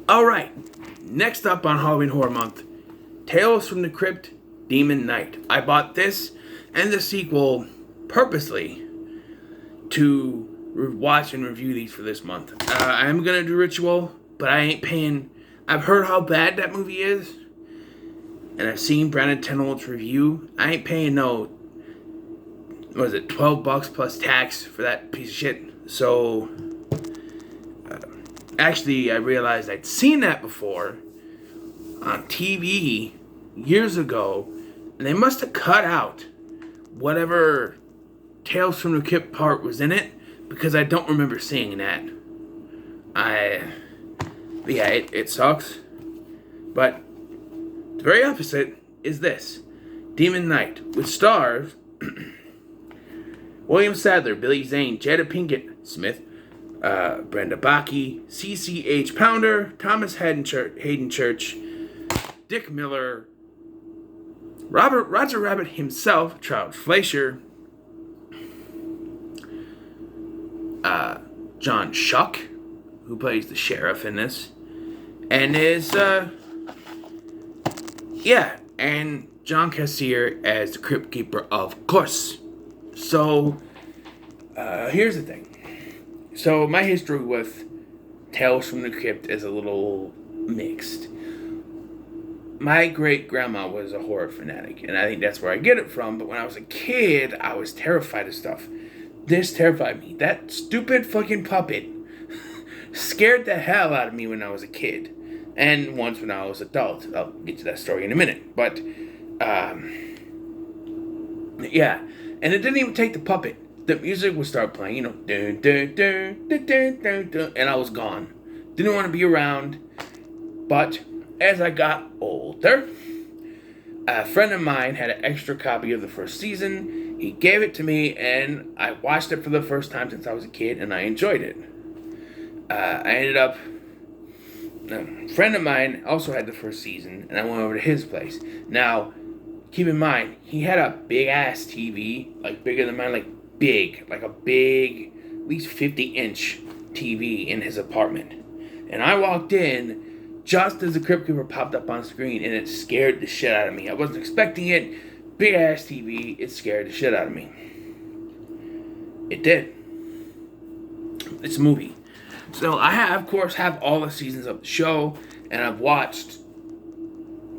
Alright, next up on Halloween Horror Month, Tales from the Crypt, Demon Knight. I bought this and the sequel purposely to watch and review these for this month. I am going to do Ritual, but I ain't paying. I've heard how bad that movie is, and I've seen Brandon Tenold's review. I ain't paying no, what is it, $12 plus tax for that piece of shit. So, actually, I realized I'd seen that before on TV years ago, and they must have cut out whatever Tales from the Crypt part was in it, because I don't remember seeing that. It sucks. But the very opposite is this. Demon Knight, which stars William Sadler, Billy Zane, Jada Pinkett Smith, Brenda Baki, CCH Pounder, Thomas Hayden Church, Dick Miller, Roger Rabbit himself, Charles Fleischer, John Schuck, who plays the sheriff in this, and and John Cassier as the Crypt Keeper, of course. So, here's the thing. So, my history with Tales from the Crypt is a little mixed. My great-grandma was a horror fanatic, and I think that's where I get it from, but when I was a kid, I was terrified of stuff. This terrified me. That stupid fucking puppet scared the hell out of me when I was a kid. And once when I was an adult. I'll get to that story in a minute. But, yeah. And it didn't even take the puppet. The music would start playing, dun, dun, dun, dun, dun, dun, dun, and I was gone. Didn't want to be around. But as I got older, a friend of mine had an extra copy of the first season. He gave it to me, and I watched it for the first time since I was a kid, and I enjoyed it. I ended up... A friend of mine also had the first season, and I went over to his place. Now, keep in mind, he had a big-ass TV, like bigger than mine, like a big, at least 50-inch TV in his apartment. And I walked in just as the Crypt Keeper popped up on screen, and it scared the shit out of me. I wasn't expecting it. Big-ass TV, it scared the shit out of me. It did. It's a movie. So I, of course, have all the seasons of the show, and I've watched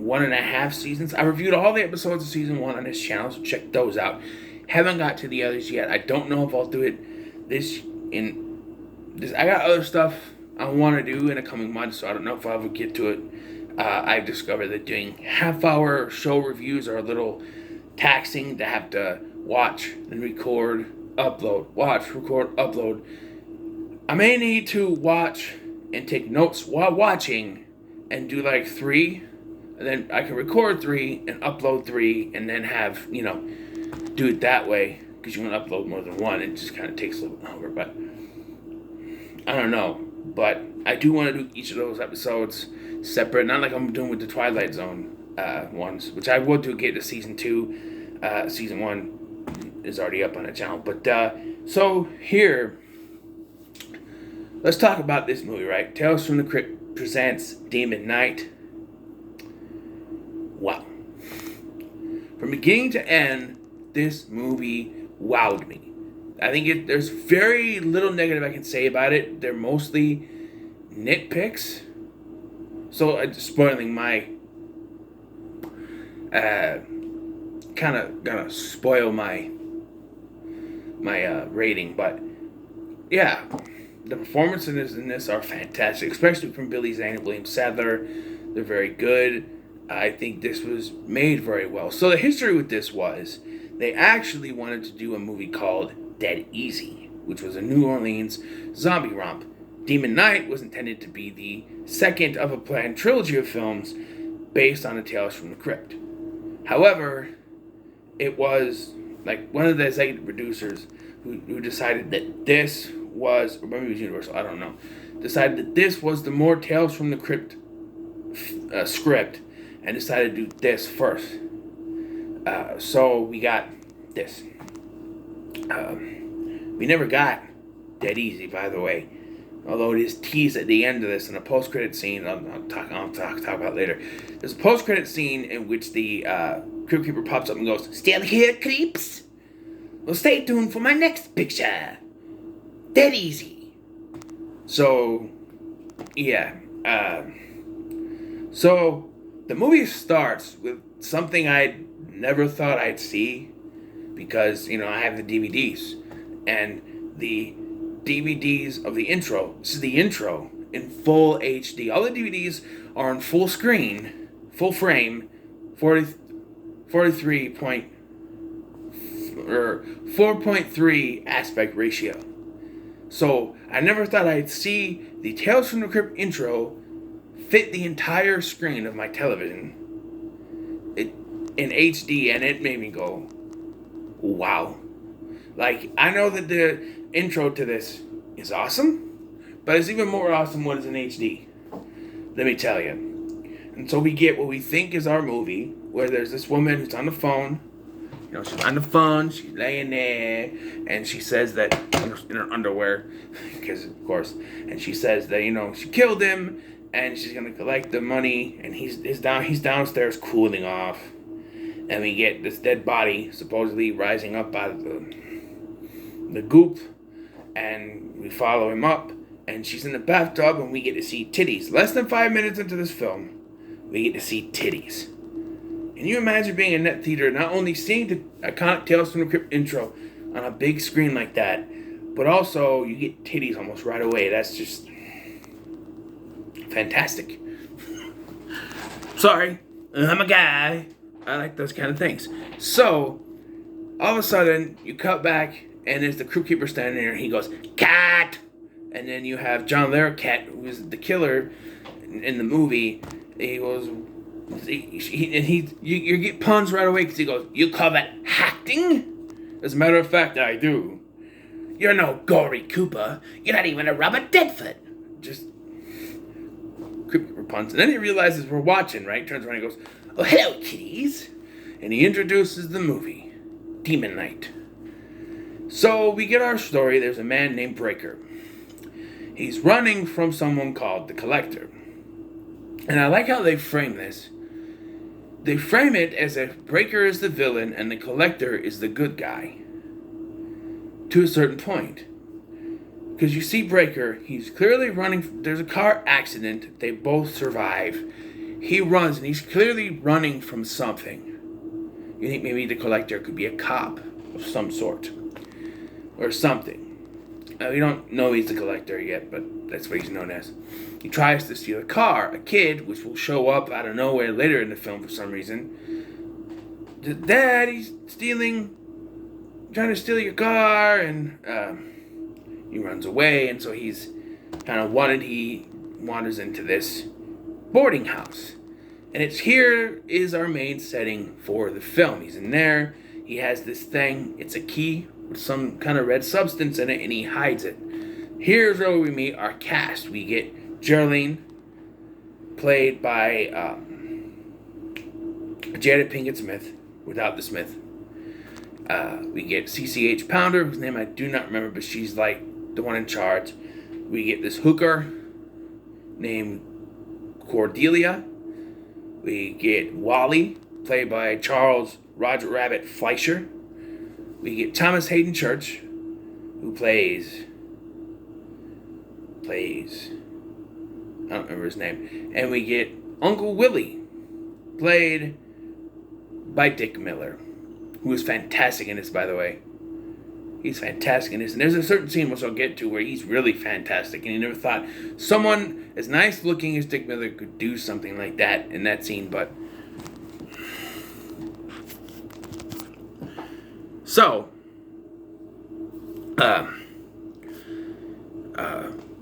1.5 seasons. I reviewed all the episodes of season 1 on this channel, so check those out. Haven't got to the others yet. I don't know if I'll do it this. I got other stuff I want to do in the coming months, so I don't know if I'll ever get to it. I've discovered that doing half-hour show reviews are a little taxing to have to watch and record, upload, watch, record, upload. I may need to watch and take notes while watching and do like 3, and then I can record 3 and upload 3 and then have, do it that way, because you want to upload more than one. It just kind of takes a little bit longer, but I don't know. But I do want to do each of those episodes separate, not like I'm doing with the Twilight Zone ones, which I will do get to season 2. Season 1 is already up on the channel. But so here, let's talk about this movie, right? Tales from the Crypt presents Demon Knight. Wow. From beginning to end, this movie wowed me. I think there's very little negative I can say about it. They're mostly nitpicks. So, spoiling my... kind of gonna spoil my rating, but yeah, the performances in this are fantastic, especially from Billy Zane and William Sadler. They're very good. I think this was made very well. So the history with this was, they actually wanted to do a movie called Dead Easy, which was a New Orleans zombie romp. Demon Knight was intended to be the second of a planned trilogy of films based on the Tales from the Crypt. However, it was like one of the executive producers who decided that this was, or maybe it was Universal, I don't know, decided that this was the more Tales from the Crypt script, and decided to do this first. So we got this. We never got Dead Easy, by the way. although it is teased at the end of this in a post-credit scene. I'll talk about it later. There's a post-credit scene in which the Crypt Keeper pops up and goes, "Still here, creeps? Well, stay tuned for my next picture. Dead easy." So, yeah. So, the movie starts with something I never thought I'd see because, I have the DVDs. And the DVDs of the intro, this is the intro in full HD. All the DVDs are on full screen, full frame, 4.3 aspect ratio. So I never thought I'd see the Tales from the Crypt intro fit the entire screen of my television in HD, and it made me go, wow. Like, I know that the intro to this is awesome, but it's even more awesome when it's in HD. Let me tell you. And so we get what we think is our movie, where there's this woman who's on the phone. She's on the phone, she's laying there, and she says that, in her underwear, because of course, and she says that, she killed him, and she's gonna collect the money, and he's downstairs cooling off, and we get this dead body supposedly rising up out of the goop, and we follow him up, and she's in the bathtub, and we get to see titties. Less than 5 minutes into this film, we get to see titties. Can you imagine being in that theater, not only seeing the iconic Tales from the Crypt intro on a big screen like that, but also you get titties almost right away. That's just fantastic. Sorry, I'm a guy. I like those kind of things. So, all of a sudden, you cut back, and there's the Crypt Keeper standing there, and he goes, "Cat!" And then you have John Larroquette, who is the killer in the movie. He goes, you get puns right away because he goes, "You call that acting?" As a matter of fact, I do. "You're no gory Koopa. You're not even a Robert Deadfoot." Just Crypt Keeper puns. And then he realizes we're watching, right? Turns around and goes, "Oh, hello, kiddies." And he introduces the movie, Demon Knight. So we get our story. There's a man named Breaker. He's running from someone called the Collector. And I like how they frame this. They frame it as if Breaker is the villain and the Collector is the good guy. To a certain point. Because you see Breaker, he's clearly running. There's a car accident. They both survive. He runs, and he's clearly running from something. You think maybe the Collector could be a cop of some sort. Or something. We don't know he's the Collector yet, but that's what he's known as. He tries to steal a car, a kid, which will show up out of nowhere later in the film for some reason. "Dad, he's trying to steal your car," and he runs away, and so he's kind of wanted. He wanders into this boarding house. And here is our main setting for the film. He's in there, he has this thing, it's a key with some kind of red substance in it, and he hides it. Here's where we meet our cast. We get Geraldine, played by Jada Pinkett Smith, without the Smith. We get CCH Pounder, whose name I do not remember, but she's like the one in charge. We get this hooker named Cordelia. We get Wally, played by Charles Roger Rabbit Fleischer. We get Thomas Hayden Church, who plays, I don't remember his name. And we get Uncle Willie, played by Dick Miller, who is fantastic in this, by the way. He's fantastic in this. And there's a certain scene which I'll get to where he's really fantastic. And you never thought someone as nice looking as Dick Miller could do something like that in that scene. But so,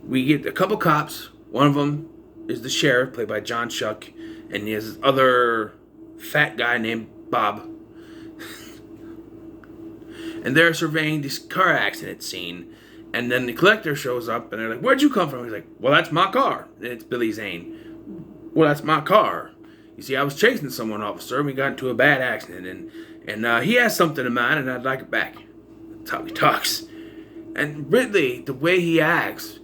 we get a couple cops. One of them is the sheriff, played by John Shuck. And there's this other fat guy named Bob. And they're surveying this car accident scene. And then the Collector shows up, and they're like, "Where'd you come from?" He's like, "Well, that's my car." And it's Billy Zane. "Well, that's my car. You see, I was chasing someone, officer, and we got into a bad accident. And he has something of mine, and I'd like it back." That's how he talks. And Ridley, the way he acts,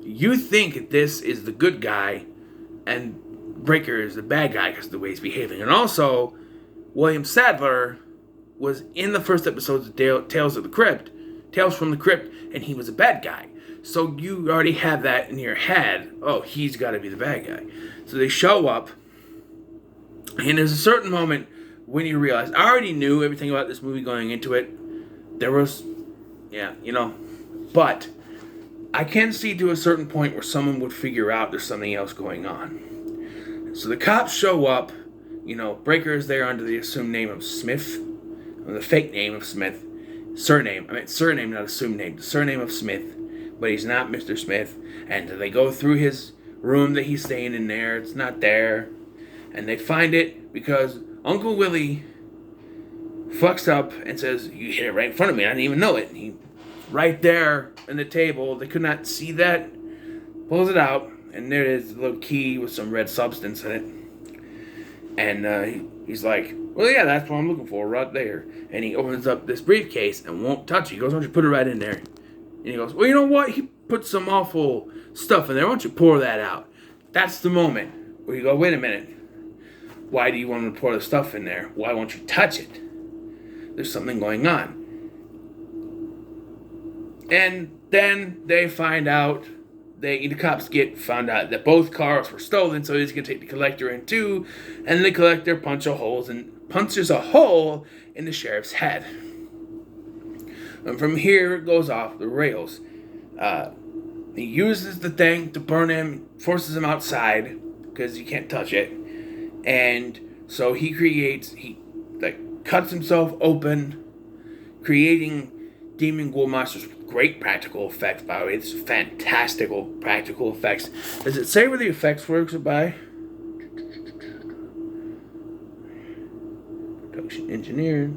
you think this is the good guy, and Breaker is the bad guy because of the way he's behaving. And also, William Sadler was in the first episodes of Tales from the Crypt, and he was a bad guy. So you already have that in your head. Oh, he's got to be the bad guy. So they show up, and there's a certain moment when you realize, I already knew everything about this movie going into it. There was, but I can see to a certain point where someone would figure out there's something else going on. So the cops show up. Breaker is there under the assumed name of Smith, or the fake name of Smith. Surname, not assumed name. The surname of Smith, but he's not Mr. Smith. And they go through his room that he's staying in there. It's not there. And they find it because Uncle Willie fucks up and says, you hit it right in front of me. I didn't even know it. And he, right there on the table, they could not see that. Pulls it out, and there it is, a little key with some red substance in it. And he's like, well, yeah, that's what I'm looking for right there. And he opens up this briefcase and won't touch it. He goes, why don't you put it right in there? And he goes, well, you know what? He put some awful stuff in there. Why don't you pour that out? That's the moment where you go, wait a minute. Why do you want to pour the stuff in there? Why won't you touch it? There's something going on. And then they find out, the cops found out that both cars were stolen, so he's going to take the collector in too, and the collector punches a hole in the sheriff's head. And from here, it goes off the rails. He uses the thing to burn him, forces him outside, because you can't touch it. And so he cuts himself open, creating demon ghoul monsters with great practical effects, by the way. It's fantastical practical effects. Does it say where the effects works by? Production engineered.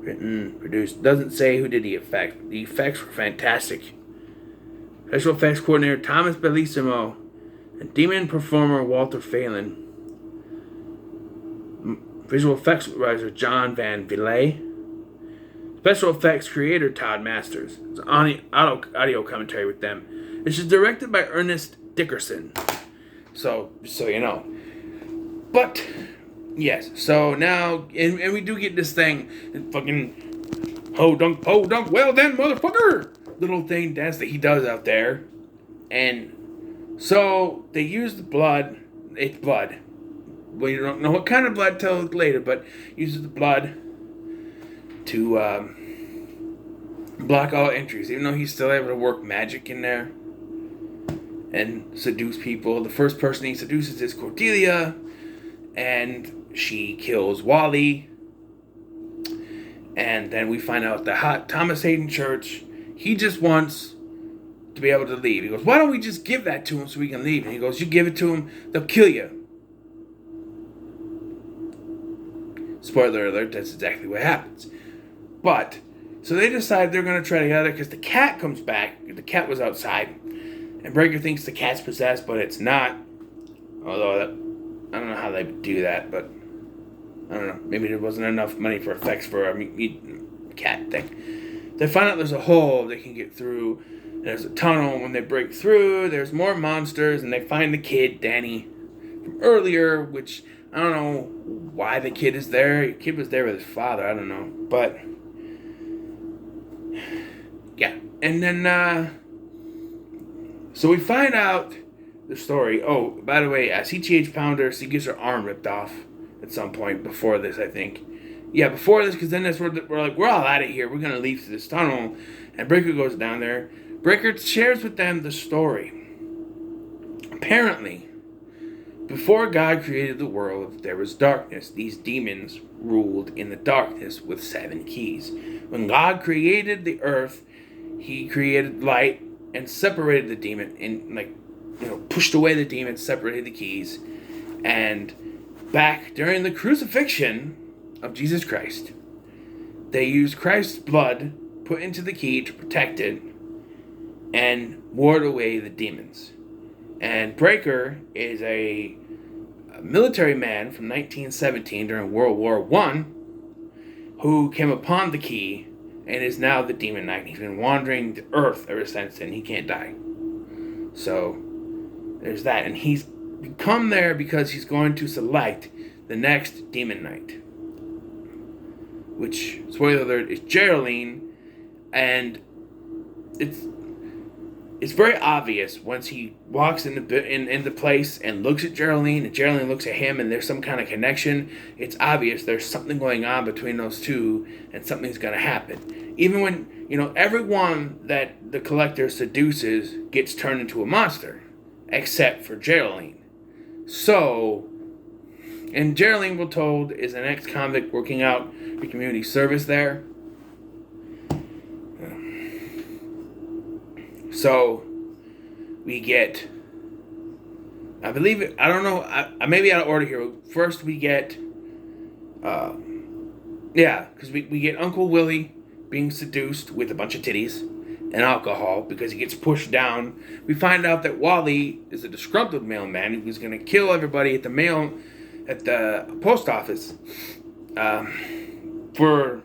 Written, produced. Doesn't say who did the effects. The effects were fantastic. Special effects coordinator Thomas Bellissimo and demon performer Walter Phelan. Visual effects supervisor John Van Villay. Special effects creator Todd Masters. It's audio commentary with them. This is directed by Ernest Dickerson. So you know. But yes, so now and we do get this thing, fucking ho dunk, well then motherfucker little thing dance that he does out there. And so they use the blood. It's blood. Well, you don't know what kind of blood till later, but uses the blood to block all entries, even though he's still able to work magic in there and seduce people. The first person he seduces is Cordelia, and she kills Wally. And then we find out the hot Thomas Hayden Church, he just wants to be able to leave. He goes, why don't we just give that to him so we can leave? And he goes, you give it to him, they'll kill you. Spoiler alert, that's exactly what happens. But, so they decide they're going to try together because the cat comes back. The cat was outside. And Breaker thinks the cat's possessed, but it's not. Although, I don't know how they would do that, but I don't know. Maybe there wasn't enough money for effects for a cat thing. They find out there's a hole they can get through. There's a tunnel. When they break through, there's more monsters, and they find the kid, Danny, from earlier, which I don't know why the kid is there. The kid was there with his father. I don't know. But, yeah. And then, so we find out the story. Oh, by the way, CTH founder, she gets her arm ripped off at some point before this, I think. Yeah, before this, because then we're like, we're all out of here. We're going to leave through this tunnel. And Breaker goes down there. Breaker shares with them the story. Apparently, before God created the world, there was darkness. These demons ruled in the darkness with 7 keys. When God created the earth, he created light and separated the demon and pushed away the demons, separated the keys. And back during the crucifixion of Jesus Christ, they used Christ's blood put into the key to protect it and ward away the demons. And Breaker is a military man from 1917 during World War I who came upon the key and is now the Demon Knight. He's been wandering the earth ever since, and he can't die. So there's that, and he's come there because he's going to select the next Demon Knight, which, spoiler alert, is Geraldine, and it's very obvious once he walks in the place and looks at Geraldine, and Geraldine looks at him, and there's some kind of connection. It's obvious there's something going on between those two, and something's going to happen. Even when, everyone that the Collector seduces gets turned into a monster, except for Geraldine. So, and Geraldine, we're told, is an ex-convict working out for community service there. So, we get, I believe, I don't know, I may be out of order here. First, we get, because we get Uncle Willie being seduced with a bunch of titties and alcohol because he gets pushed down. We find out that Wally is a disgruntled mailman who's going to kill everybody at the post office for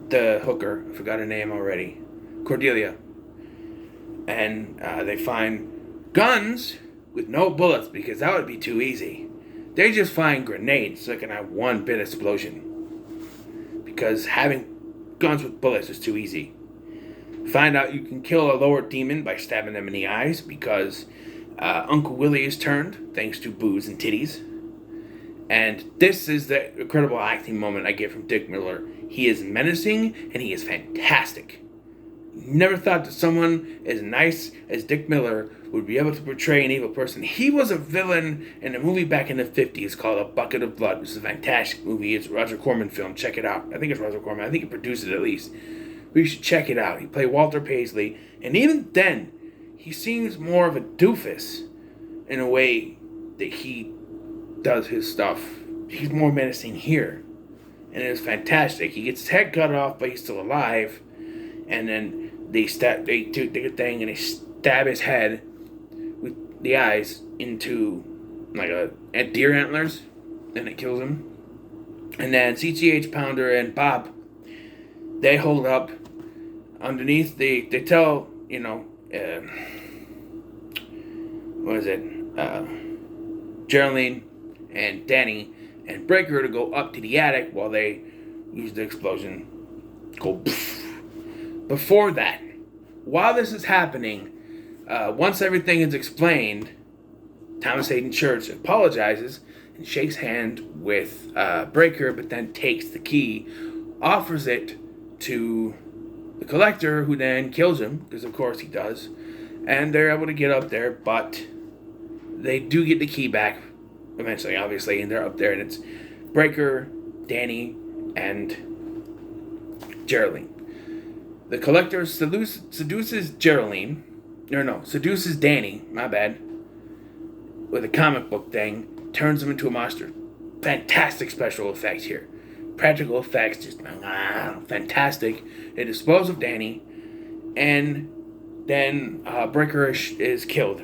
the hooker. I forgot her name already. Cordelia. And they find guns with no bullets because that would be too easy. They just find grenades so they can have one bit explosion. Because having guns with bullets is too easy. Find out you can kill a lower demon by stabbing them in the eyes because Uncle Willie is turned thanks to booze and titties. And this is the incredible acting moment I get from Dick Miller. He is menacing and he is fantastic. Never thought that someone as nice as Dick Miller would be able to portray an evil person. He was a villain in a movie back in the 50s called A Bucket of Blood, which is a fantastic movie. It's a Roger Corman film. Check it out. I think it's Roger Corman. I think he produced it at least. But you should check it out. He played Walter Paisley. And even then, he seems more of a doofus in a way that he does his stuff. He's more menacing here. And it was fantastic. He gets his head cut off, but he's still alive. And then they take a thing and they stab his head with the eyes into like a deer antlers, and it kills him. And then CTH Pounder and Bob, they hold up underneath. They tell Geraldine and Danny and Breaker to go up to the attic while they use the explosion. Go. Poof. Before that, while this is happening, once everything is explained, Thomas Hayden Church apologizes and shakes hand with Breaker, but then takes the key, offers it to the Collector, who then kills him, because of course he does, and they're able to get up there, but they do get the key back eventually, obviously, and they're up there, and it's Breaker, Danny, and Geraldine. The Collector seduces Geraldine. Seduces Danny, my bad, with a comic book thing, turns him into a monster. Fantastic special effects here. Practical effects, just fantastic. They dispose of Danny, and then Breaker is killed.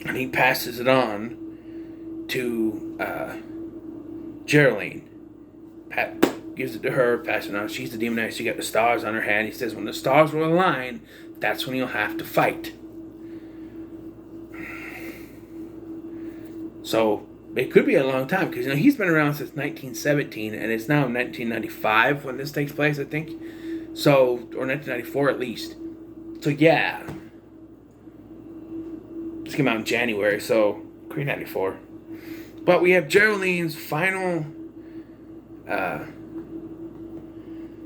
And he passes it on to Geraldine. Gives it to her, passes it on. She's the Demon Knight. She got the stars on her hand. He says, when the stars will align, that's when you'll have to fight. So it could be a long time because he's been around since 1917, and it's now 1995 when this takes place, I think. So, or 1994 at least. So yeah, this came out in January, so pre-94. But we have Geraldine's final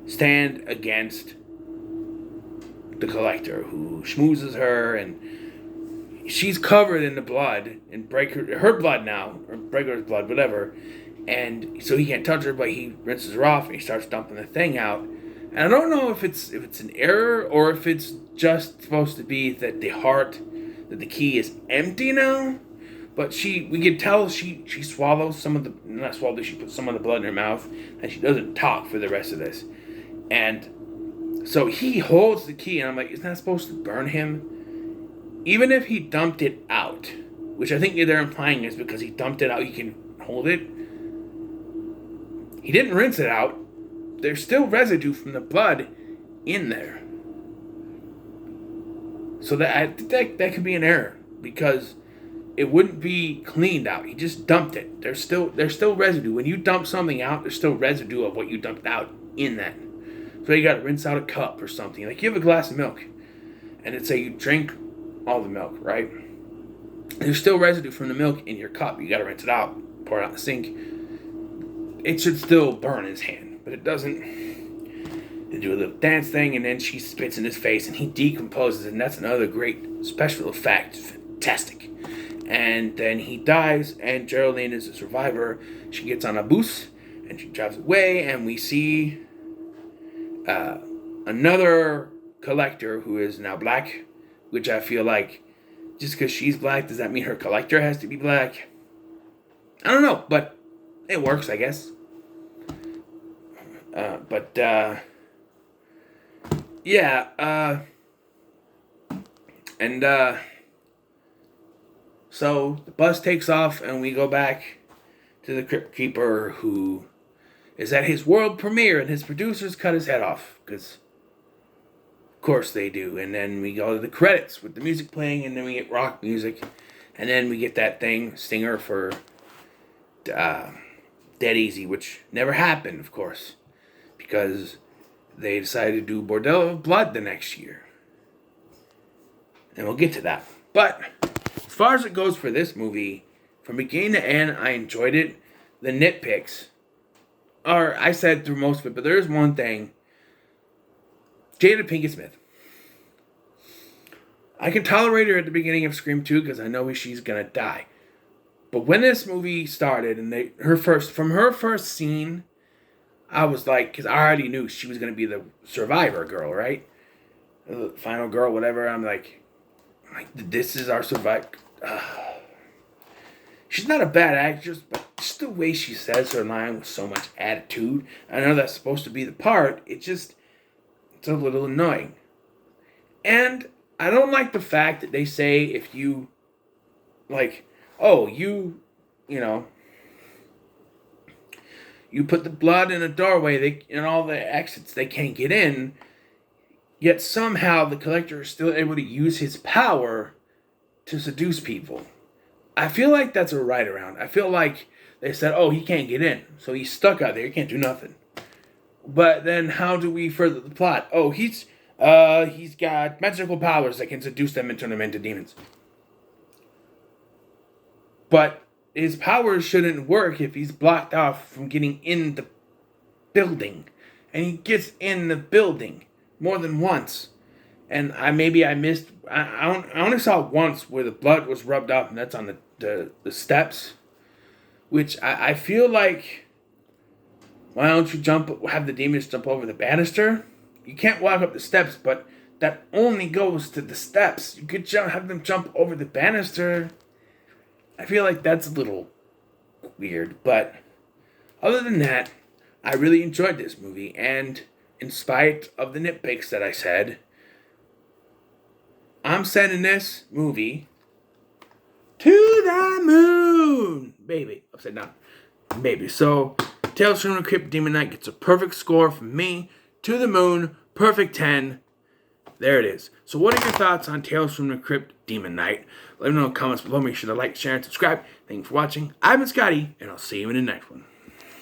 stand against the Collector, who schmoozes her, and she's covered in the blood, and her blood now, or Breaker's blood, whatever, and so he can't touch her, but he rinses her off, and he starts dumping the thing out. And I don't know if it's an error, or if it's just supposed to be that the key is empty now, but we can tell she swallows some of the, not swallows, she puts some of the blood in her mouth, and she doesn't talk for the rest of this. And so he holds the key, and I'm like, isn't that supposed to burn him? Even if he dumped it out, which I think they're implying is because he dumped it out, he can hold it. He didn't rinse it out. There's still residue from the blood in there. So that could be an error because it wouldn't be cleaned out. He just dumped it. There's still residue. When you dump something out, there's still residue of what you dumped out in that. So you got to rinse out a cup or something. Like you have a glass of milk, and it's say you drink all the milk, right? There's still residue from the milk in your cup. You got to rinse it out, pour it out in the sink. It should still burn his hand, but it doesn't. They do a little dance thing, and then she spits in his face, and he decomposes, and that's another great special effect. Fantastic. And then he dies, and Geraldine is a survivor. She gets on a bus, and she drives away, and we see another collector who is now black, which I feel like just because she's black, does that mean her collector has to be black? I don't know, but it works, I guess. So the bus takes off, and we go back to the Crypt Keeper, who is at his world premiere, and his producers cut his head off, because of course they do. And then we go to the credits with the music playing, and then we get rock music, and then we get that stinger for Dead Easy, which never happened, of course, because they decided to do Bordello of Blood the next year. And we'll get to that. But as far as it goes for this movie, from beginning to end, I enjoyed it. The nitpicks are, I said through most of it, but there is one thing. Jada Pinkett Smith. I can tolerate her at the beginning of Scream 2 because I know she's going to die. But when this movie started, and from her first scene, I was like, because I already knew she was going to be the survivor girl, right? The final girl, whatever. I'm like, this is our survivor. She's not a bad actress, but just the way she says her line with so much attitude. I know that's supposed to be the part. It's a little annoying. And I don't like the fact that they say if you, you put the blood in a doorway, in all the exits, they can't get in. Yet somehow the collector is still able to use his power to seduce people. I feel like that's a right around. I feel like they said, he can't get in. So he's stuck out there. He can't do nothing. But then how do we further the plot? He's got magical powers that can seduce them and turn them into demons. But his powers shouldn't work if he's blocked off from getting in the building. And he gets in the building more than once. And I missed. I only saw once where the blood was rubbed off, and that's on the steps. Which I feel like, why don't you have the demons jump over the banister? You can't walk up the steps, but that only goes to the steps. You could have them jump over the banister. I feel like that's a little weird, but other than that, I really enjoyed this movie, and in spite of the nitpicks that I said, I'm sending this movie to the moon, baby. Upside down, baby. So, Tales from the Crypt Demon Knight gets a perfect score from me. To the moon, perfect 10. There it is. So what are your thoughts on Tales from the Crypt Demon Knight? Let me know in the comments below. Make sure to like, share, and subscribe. Thank you for watching. I've been Scotty, and I'll see you in the next one.